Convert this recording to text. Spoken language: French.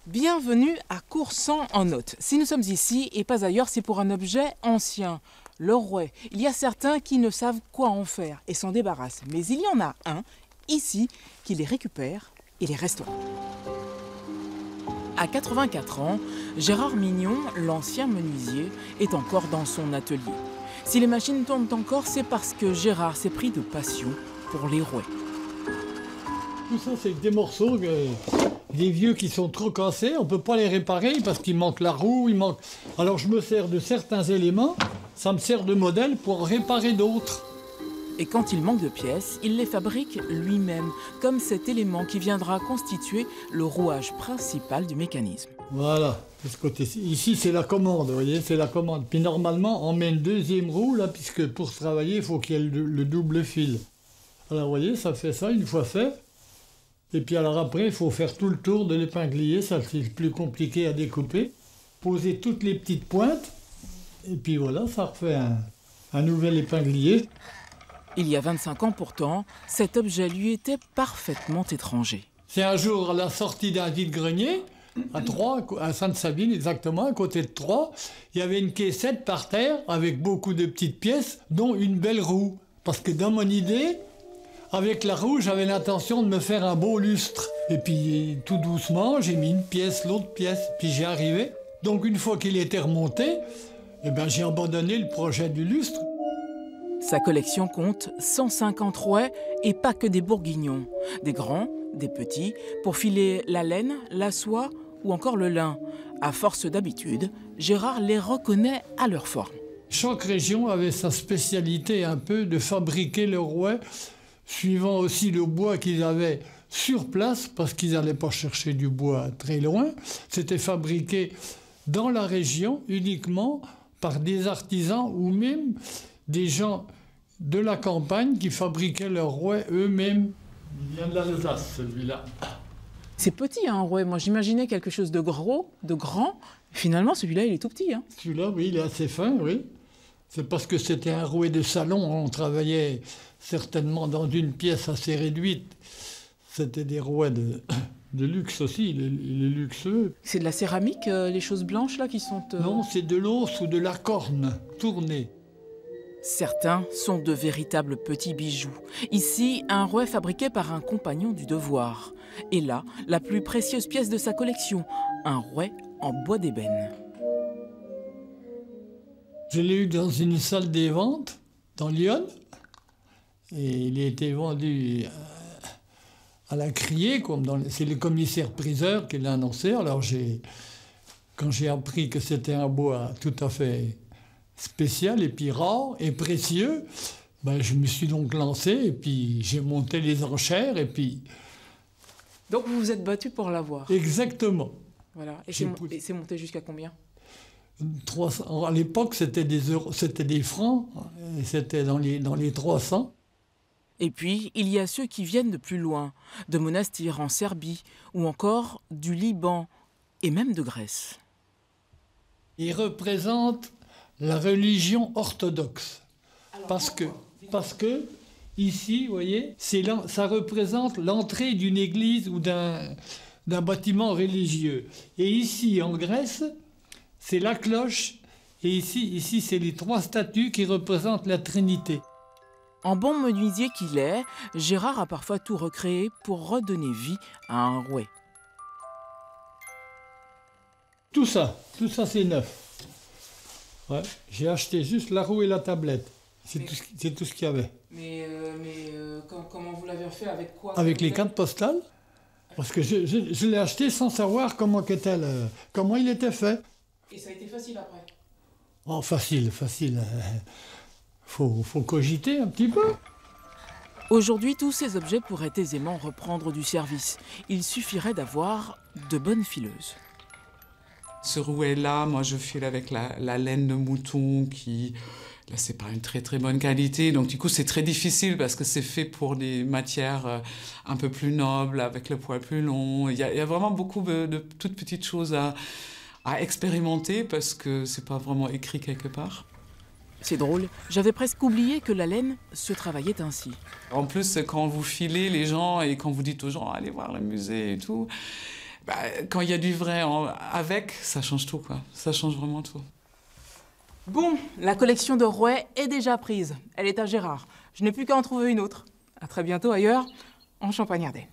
Bienvenue à Coursan en Othe. Si nous sommes ici et pas ailleurs, c'est pour un objet ancien, le rouet. Il y a certains qui ne savent quoi en faire et s'en débarrassent. Mais il y en a un, ici, qui les récupère et les restaure. À 84 ans, Gérard Mignon, l'ancien menuisier, est encore dans son atelier. Si les machines tournent encore, c'est parce que Gérard s'est pris de passion pour les rouets. Tout ça, c'est des morceaux, des vieux qui sont trop cassés. On ne peut pas les réparer parce qu'il manque la roue, il manque... Alors je me sers de certains éléments, ça me sert de modèle pour en réparer d'autres. Et quand il manque de pièces, il les fabrique lui-même, comme cet élément qui viendra constituer le rouage principal du mécanisme. Voilà, de ce côté-ci. Ici, c'est la commande, vous voyez, c'est la commande. Puis normalement, on met une deuxième roue, là, puisque pour travailler, il faut qu'il y ait le double fil. Alors, vous voyez, ça fait ça, une fois fait. Et puis alors après, il faut faire tout le tour de l'épinglier, ça c'est plus compliqué à découper. Poser toutes les petites pointes, et puis voilà, ça refait un nouvel épinglier. Il y a 25 ans pourtant, cet objet lui était parfaitement étranger. C'est un jour à la sortie d'un vide-grenier, à Troyes, à Sainte-Sabine exactement, à côté de Troyes, il y avait une caissette par terre avec beaucoup de petites pièces, dont une belle roue. Parce que dans mon idée, avec la roue, j'avais l'intention de me faire un beau lustre. Et puis, tout doucement, j'ai mis une pièce, l'autre pièce, puis j'y arrivé. Donc, une fois qu'il était remonté, eh ben, j'ai abandonné le projet du lustre. Sa collection compte 150 rouets et pas que des bourguignons. Des grands, des petits, pour filer la laine, la soie ou encore le lin. À force d'habitude, Gérard les reconnaît à leur forme. Chaque région avait sa spécialité un peu de fabriquer le rouet, suivant aussi le bois qu'ils avaient sur place, parce qu'ils n'allaient pas chercher du bois très loin. C'était fabriqué dans la région uniquement par des artisans ou même des gens de la campagne qui fabriquaient leurs rouets eux-mêmes. Il vient de l'Alsace, celui-là. C'est petit, hein, un rouet. Moi, j'imaginais quelque chose de gros, de grand. Finalement, celui-là, il est tout petit. Hein. Celui-là, oui, il est assez fin, oui. C'est parce que c'était un rouet de salon. On travaillait certainement dans une pièce assez réduite. C'était des rouets de luxe aussi, il est luxueux. C'est de la céramique, les choses blanches là qui sont... Non, c'est de l'os ou de la corne tournée. Certains sont de véritables petits bijoux. Ici, un rouet fabriqué par un compagnon du devoir. Et là, la plus précieuse pièce de sa collection, un rouet en bois d'ébène. Je l'ai eu dans une salle des ventes, dans Lyon. Et il a été vendu à la criée, c'est le commissaire-priseur qui l'a annoncé. Alors quand j'ai appris que c'était un bois tout à fait spécial et puis rare et précieux, ben, je me suis donc lancé et puis j'ai monté les enchères et puis... Donc vous vous êtes battu pour l'avoir. Exactement. Voilà. Et c'est monté jusqu'à combien? 300. À l'époque, c'était des euros, c'était des francs, et c'était dans les 300. Et puis, il y a ceux qui viennent de plus loin, de Monastir en Serbie, ou encore du Liban, et même de Grèce. Ils représentent la religion orthodoxe. Parce que ici, vous voyez, ça représente l'entrée d'une église ou d'un bâtiment religieux. Et ici, en Grèce, c'est la cloche. Et ici, c'est les 3 statues qui représentent la Trinité. En bon menuisier qu'il est, Gérard a parfois tout recréé pour redonner vie à un rouet. Tout ça c'est neuf. Ouais, j'ai acheté juste la roue et la tablette. C'est tout ce qu'il y avait. Mais comment vous l'avez fait? Avec quoi? Avec les cartes postales. Parce que je l'ai acheté sans savoir comment il était fait. Et ça a été facile après? Oh, facile. Faut cogiter un petit peu. Aujourd'hui, tous ces objets pourraient aisément reprendre du service. Il suffirait d'avoir de bonnes fileuses. Ce rouet-là, moi je file avec la laine de mouton qui, là c'est pas une très très bonne qualité, donc du coup c'est très difficile parce que c'est fait pour des matières un peu plus nobles, avec le poil plus long. Il y a vraiment beaucoup de toutes petites choses à expérimenter parce que c'est pas vraiment écrit quelque part. C'est drôle, j'avais presque oublié que la laine se travaillait ainsi. En plus, quand vous filez les gens et quand vous dites aux gens allez voir le musée et tout, Quand il y a du vrai avec, ça change tout, quoi. Ça change vraiment tout. Bon, la collection de rouets est déjà prise. Elle est à Gérard. Je n'ai plus qu'à en trouver une autre. À très bientôt ailleurs, en Champagnardais.